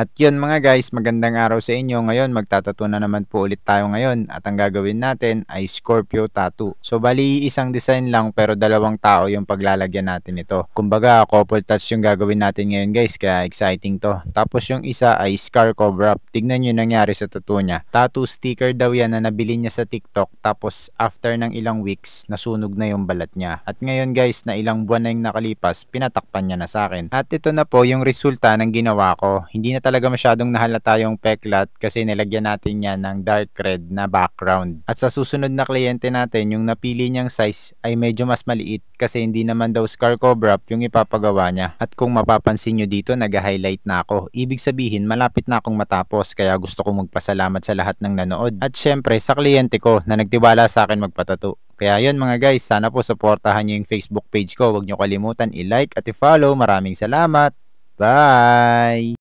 At yun mga guys, magandang araw sa inyo. Ngayon, magtatattoo na naman po ulit tayo ngayon. At ang gagawin natin ay Scorpio tattoo. So bali isang design lang pero dalawang tao yung paglalagyan natin ito. Kumbaga, couple touch yung gagawin natin ngayon guys, kaya exciting to. Tapos yung isa ay scar cover up. Tignan nyo nangyari sa tattoo niya. Tattoo sticker daw yan na nabili niya sa TikTok. Tapos after ng ilang weeks, nasunog na yung balat niya. At ngayon guys, na ilang buwan na yung nakalipas, pinatakpan niya na sa akin. At ito na po yung resulta ng ginawa ko. Hindi na talaga masyadong nahalata yung peklat kasi nilagyan natin yan ng dark red na background. At sa susunod na kliyente natin, yung napili niyang size ay medyo mas maliit kasi hindi naman daw scar cover up yung ipapagawa niya. At kung mapapansin nyo dito, nag-highlight na ako. Ibig sabihin, malapit na akong matapos kaya gusto kong magpasalamat sa lahat ng nanood. At syempre, sa kliyente ko na nagtiwala sa akin magpatato. Kaya yun mga guys, sana po supportahan nyo yung Facebook page ko. Huwag nyo kalimutan i-like at i-follow. Maraming salamat. Bye!